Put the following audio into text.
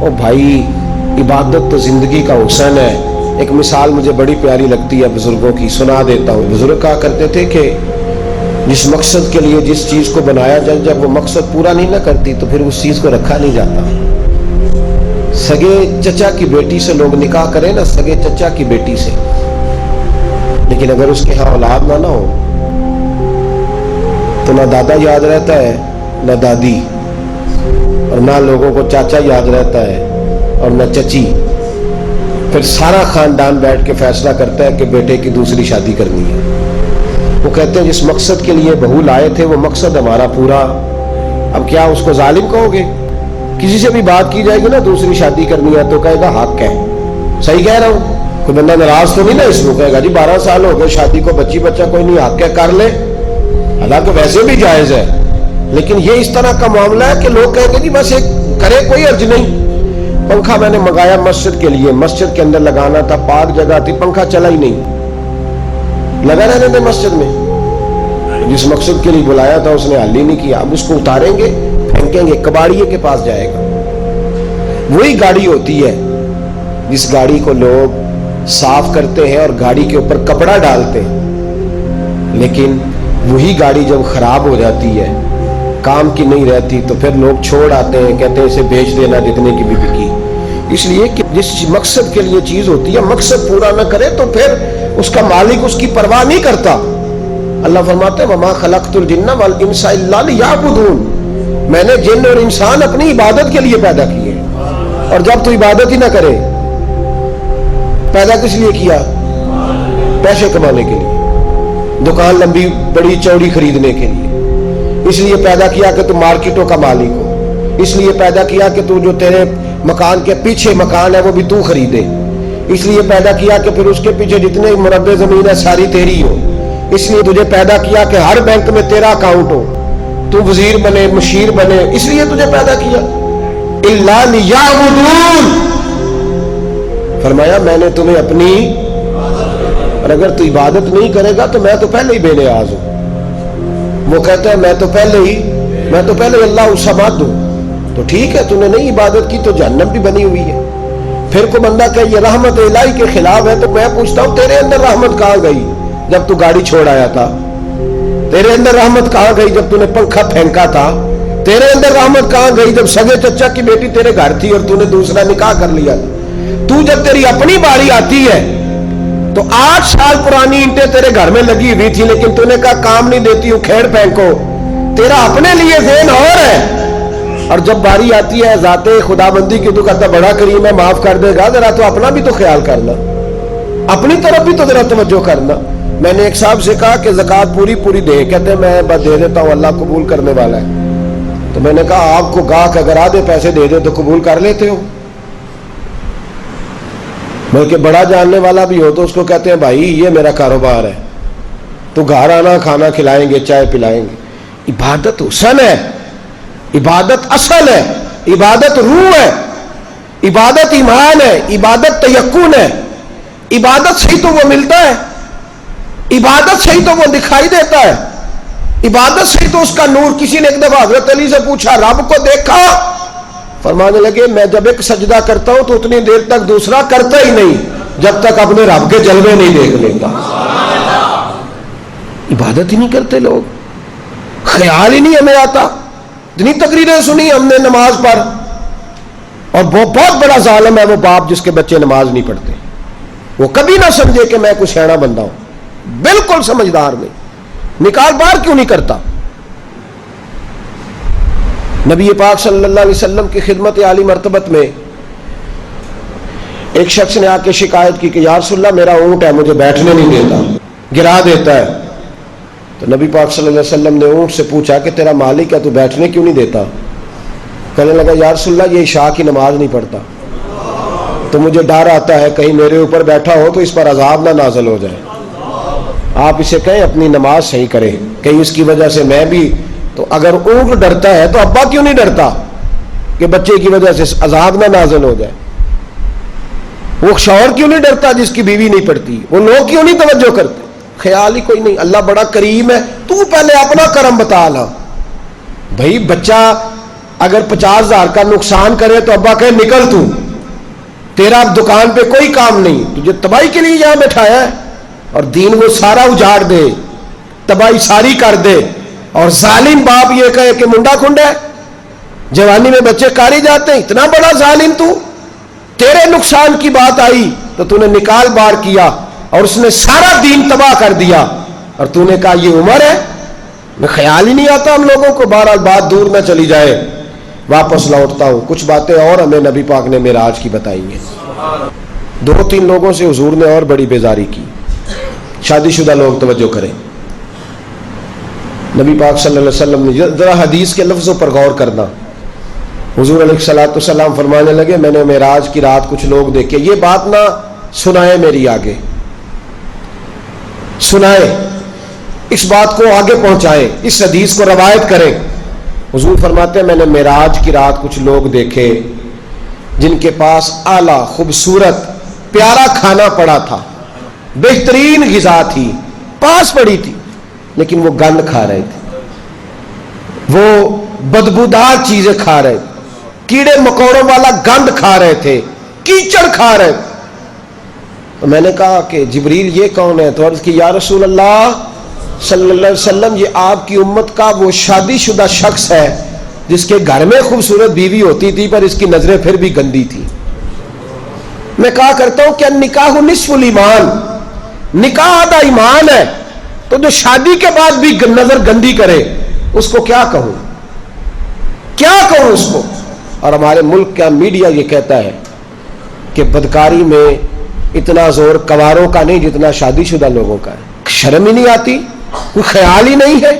ओ भाई, इबादत तो ज़िंदगी का हुस्न है। एक मिसाल मुझे बड़ी प्यारी लगती है बुज़ुर्गों की, सुना देता हूँ। बुज़ुर्ग कहा करते थे कि जिस मकसद के लिए जिस चीज़ को बनाया जाए, जब वो मकसद पूरा नहीं ना करती तो फिर उस चीज़ को रखा नहीं जाता। सगे चचा की बेटी से लोग निकाह करें ना, सगे चचा की बेटी से, लेकिन अगर उसके यहाँ औलाद ना हो तो ना दादा याद रहता है ना दादी, और ना लोगों को चाचा याद रहता है और ना चची। फिर सारा खानदान बैठ के फैसला करता है कि बेटे की दूसरी शादी करनी है। वो कहते हैं जिस मकसद के लिए बहू लाए थे वो मकसद हमारा पूरा, अब क्या उसको जालिम कहोगे? किसी से भी बात की जाएगी ना दूसरी शादी करनी है तो कहेगा हक है। सही कह रहा हूँ? कोई बंदा नाराज तो नहीं ना इसमें? कहेगा जी 12 साल हो गए शादी को, बच्ची बच्चा कोई नहीं, हक है कर ले। हालांकि वैसे भी जायज है, लेकिन ये इस तरह का मामला है कि लोग कहेंगे जी बस एक करे, कोई अर्ज नहीं। पंखा मैंने मंगाया मस्जिद के लिए, मस्जिद के अंदर लगाना था, पाक जगह थी, पंखा चला ही नहीं, लगा रहने दे मस्जिद में। जिस मकसद के लिए बुलाया था उसने हल ही नहीं किया। अब उसको उतारेंगे, फेंकेंगे, कबाड़िए के पास जाएगा। वही गाड़ी होती है जिस गाड़ी को लोग साफ करते हैं और गाड़ी के ऊपर कपड़ा डालते हैं, लेकिन वही गाड़ी जब खराब हो जाती है, काम की नहीं रहती, तो फिर लोग छोड़ आते हैं, कहते हैं इसे बेच देना जितने की भी बिकी। इसलिए कि जिस मकसद के लिए चीज होती है, मकसद पूरा न करे तो फिर उसका मालिक उसकी परवाह नहीं करता। अल्लाह फरमाते हैं वमा खलक़तुल जिन्ना वल इंसा इल्ला लियअबुदून, मैंने जिन और इंसान अपनी इबादत के लिए पैदा किए। और जब तू इबादत ही ना करे, पैदा किस लिए किया? पैसे कमाने के लिए, दुकान लंबी बड़ी चौड़ी खरीदने के लिए। इसलिए पैदा किया कि तू मार्केटों का मालिक हो। इसलिए पैदा किया कि तू जो तेरे मकान के पीछे मकान है वो भी तू खरीदे। इसलिए पैदा किया कि फिर उसके पीछे जितने मुरब्बे जमीन है सारी तेरी हो। इसलिए तुझे पैदा किया कि हर बैंक में तेरा अकाउंट हो, तू वजीर बने, मुशीर बने। इसलिए तुझे पैदा किया। इल्ला लियअबुदून, फरमाया मैंने तुम्हें अपनी, और अगर तू इबादत नहीं करेगा तो मैं तो पहले ही बेनियाज हूं। वो कहता है मैं तो पहले अल्लाह उसमाद दूं। तो ठीक है, तूने नहीं इबादत की तो जहन्नम भी बनी हुई है। फिर को बंदा कहे ये रहमत इलाही के खिलाफ है, तो मैं पूछता हूं तेरे अंदर रहमत कहां गई जब तू गाड़ी छोड़ आया था? तेरे अंदर रहमत कहां गई जब तूने पंखा फेंका था? तेरे अंदर रहमत कहां गई जब सगे चचा की बेटी तेरे घर थी और तूने दूसरा निकाह कर लिया? तू जब तेरी अपनी बारी आती है तो 8 साल पुरानी ईंटें तेरे घर में लगी हुई थी, लेकिन तूने कहा काम नहीं देती हूं, खेड़ फेंको। तेरा अपने लिए ज़हन और है, और जब बारी आती है ज़ाते खुदाबंदी की, तू कहता बड़ा करीम है माफ कर देगा, जरा तो अपना भी तो ख्याल करना, अपनी तरफ भी तो जरा तवज्जो करना। मैंने एक साहब से कहा कि ज़कात पूरी पूरी दे, कहते मैं बस दे देता हूं, अल्लाह कबूल करने वाला है। तो मैंने कहा आपको गाहक अगर आधे पैसे दे दे तो कबूल कर लेते हो? बल्कि बड़ा जानने वाला भी हो तो उसको कहते हैं भाई ये मेरा कारोबार है, तो घर आना, खाना खिलाएंगे, चाय पिलाएंगे। इबादत हुस्न है, इबादत असल है, इबादत रूह है, इबादत ईमान है, इबादत तयक्कुन है। इबादत से ही तो वो मिलता है, इबादत से ही तो वो दिखाई देता है, इबादत से ही तो उसका नूर। किसी ने एक दफा हजरत अली से पूछा रब को देखा? फरमाने लगे मैं जब एक सजदा करता हूं तो उतनी देर तक दूसरा करता ही नहीं जब तक अपने रब के जलवे नहीं देख लेता। इबादत ही नहीं करते लोग, ख्याल ही नहीं हमें आता। इतनी तकरीरें सुनी हमने नमाज पर, और वो बहुत बड़ा जालिम है वो बाप जिसके बच्चे नमाज नहीं पढ़ते। वो कभी ना समझे कि मैं कुछ सियाना बंदा हूं, बिल्कुल समझदार नहीं। निकाल बार क्यों नहीं करता? नबी पाक सल्लल्लाहु अलैहि वसल्लम की खिदमत आली मर्तबत में एक शख्स ने आके शिकायत की कि या रसूलल्लाह मेरा ऊंट है मुझे बैठने नहीं देता, गिरा देता है। तो नबी पाक सल्लल्लाहु अलैहि वसल्लम ने ऊंट से पूछा कि तेरा मालिक है, तू बैठने क्यों नहीं देता? कहने लगा या रसूलल्लाह ये इशा की नमाज नहीं पढ़ता, तो मुझे डर आता है कहीं मेरे ऊपर बैठा हो तो इस पर अजाब ना नाज़िल हो जाए। आप इसे कहें अपनी नमाज सही करे, कहीं इसकी वजह से मैं भी। तो अगर ऊंट डरता है तो अब्बा क्यों नहीं डरता कि बच्चे की वजह से अजाब ना नाज़िल हो जाए? वो शौहर क्यों नहीं डरता जिसकी बीवी नहीं पढ़ती? वो लोग क्यों नहीं तवज्जो करते? ख्याल ही कोई नहीं। अल्लाह बड़ा करीम है, तू पहले अपना करम बता ला। भाई बच्चा اگر 50,000 کا نقصان کرے تو ابا کہے نکل تو، تیرا اب دکان پہ کوئی کام نہیں، تجھے تباہی کے لیے یہاں بٹھایا ہے، اور دین وہ سارا اجاڑ دے، تباہی ساری کر دے، اور ظالم باپ یہ کہے کہ منڈا کھنڈ ہے، جوانی میں بچے کاری جاتے ہیں، اتنا بڑا ظالم تو، تیرے نقصان کی بات آئی تو تو نے نکال بار کیا اور اس نے سارا دین تباہ کر دیا، اور تو نے کہا یہ عمر ہے۔ میں خیال ہی نہیں آتا ہم لوگوں کو، بہرحال بات دور نہ چلی جائے، واپس لوٹتا ہوں، کچھ باتیں اور ہمیں نبی پاک نے معراج کی بتائی ہیں۔ 2-3 لوگوں سے حضور نے اور بڑی بیزاری کی، شادی شدہ لوگ توجہ کریں۔ نبی پاک صلی اللہ علیہ وسلم نے ذرا حدیث کے لفظوں پر غور کرنا، حضور علیہ الصلوۃ والسلام فرمانے لگے میں نے معراج کی رات کچھ لوگ دیکھے، یہ بات نہ سنائے میری آگے، سنائے اس بات کو آگے پہنچائیں، اس حدیث کو روایت کریں۔ حضور فرماتے ہیں میں نے معراج کی رات کچھ لوگ دیکھے جن کے پاس اعلیٰ خوبصورت پیارا کھانا پڑا تھا، بہترین غذا تھی پاس پڑی تھی، لیکن وہ گند کھا رہے تھے، وہ بدبودار چیزیں کھا رہے تھے، کیڑے مکوڑوں والا گند کھا رہے تھے، کیچڑ کھا رہے تھے۔ تو میں نے کہا کہ جبریل یہ کون ہے؟ تو عرض کی یا رسول اللہ صلی اللہ علیہ وسلم یہ آپ کی امت کا وہ شادی شدہ شخص ہے جس کے گھر میں خوبصورت بیوی ہوتی تھی پر اس کی نظریں پھر بھی گندی تھی۔ میں کہا کرتا ہوں کہ نکاح نصف الایمان، نکاح آدھا ایمان ہے، تو جو شادی کے بعد بھی نظر گندی کرے اس کو کیا کہوں، کیا کہوں اس کو؟ اور ہمارے ملک کا میڈیا یہ کہتا ہے کہ بدکاری میں اتنا زور کواروں کا نہیں جتنا شادی شدہ لوگوں کا ہے۔ شرم ہی نہیں آتی، کوئی خیال ہی نہیں ہے۔